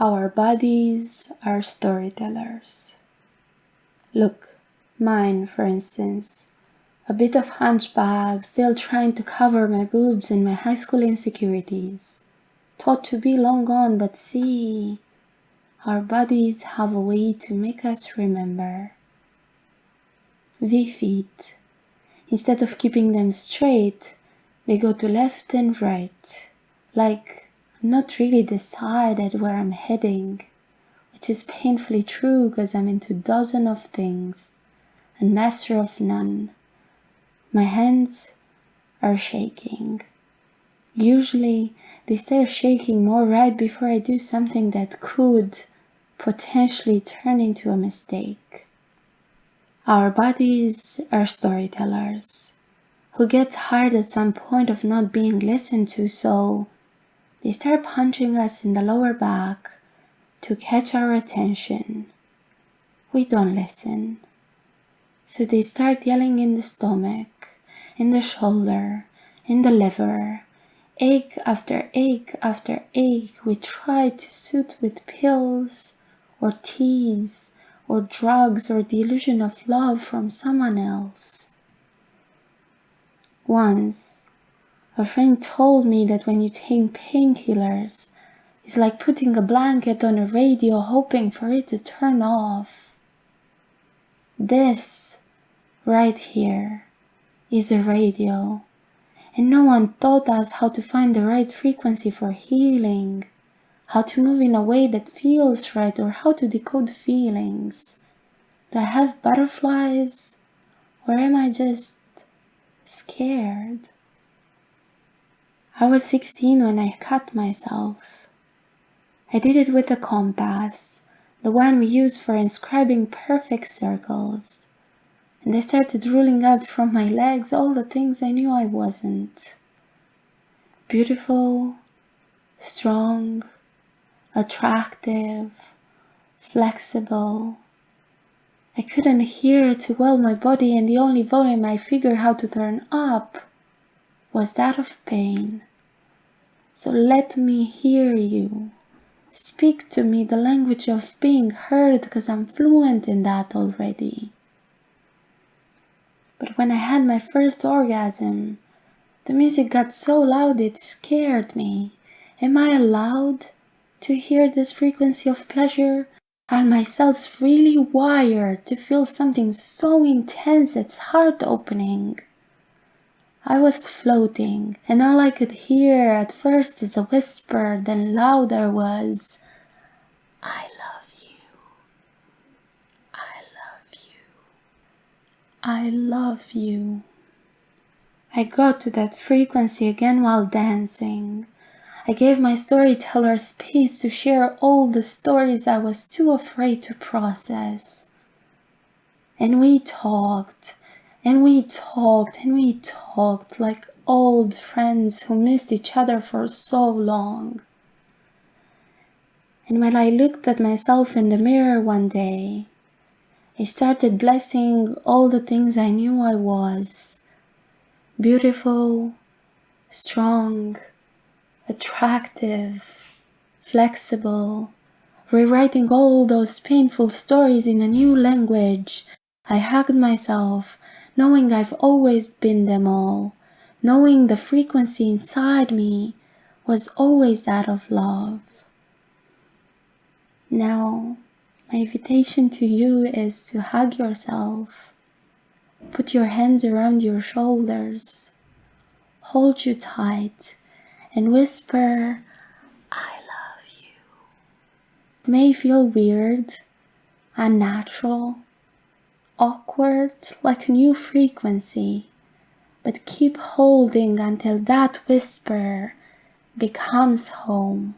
Our bodies are storytellers. Look, mine for instance, a bit of hunchback, still trying to cover my boobs and my high school insecurities. Thought to be long gone, but see, our bodies have a way to make us remember. V feet. Instead of keeping them straight, they go to left and right, like I'm not really decided where I'm heading, which is painfully true because I'm into dozens of things and master of none. My hands are shaking. Usually they start shaking more right before I do something that could potentially turn into a mistake. Our bodies are storytellers who get tired at some point of not being listened to, so they start punching us in the lower back to catch our attention. We don't listen. So they start yelling in the stomach, in the shoulder, in the liver. Ache after ache after ache we try to soothe with pills or teas or drugs or the illusion of love from someone else. Once, a friend told me that when you take painkillers, it's like putting a blanket on a radio hoping for it to turn off. This, right here, is a radio, and no one taught us how to find the right frequency for healing, how to move in a way that feels right, or how to decode feelings. Do I have butterflies, or am I just scared? I was 16 when I cut myself. I did it with a compass, the one we use for inscribing perfect circles, and I started ruling out from my legs all the things I knew I wasn't. Beautiful, strong, attractive, flexible. I couldn't hear too well my body, and the only volume I figured how to turn up was that of pain. So let me hear you. Speak to me the language of being heard, because I'm fluent in that already. But when I had my first orgasm, the music got so loud it scared me. Am I allowed to hear this frequency of pleasure? Are my cells really wired to feel something so intense it's heart-opening? I was floating, and all I could hear at first is a whisper, then louder was, I love you. I love you. I love you. I got to that frequency again while dancing. I gave my storyteller space to share all the stories I was too afraid to process. And we talked, and we talked, and we talked like old friends who missed each other for so long. And when I looked at myself in the mirror one day, I started blessing all the things I knew I was. Beautiful, strong, attractive, flexible, rewriting all those painful stories in a new language. I hugged myself, knowing I've always been them all, knowing the frequency inside me was always that of love. Now, my invitation to you is to hug yourself. Put your hands around your shoulders, hold you tight, and whisper, I love you. It may feel weird, unnatural, awkward, like a new frequency, but keep holding until that whisper becomes home.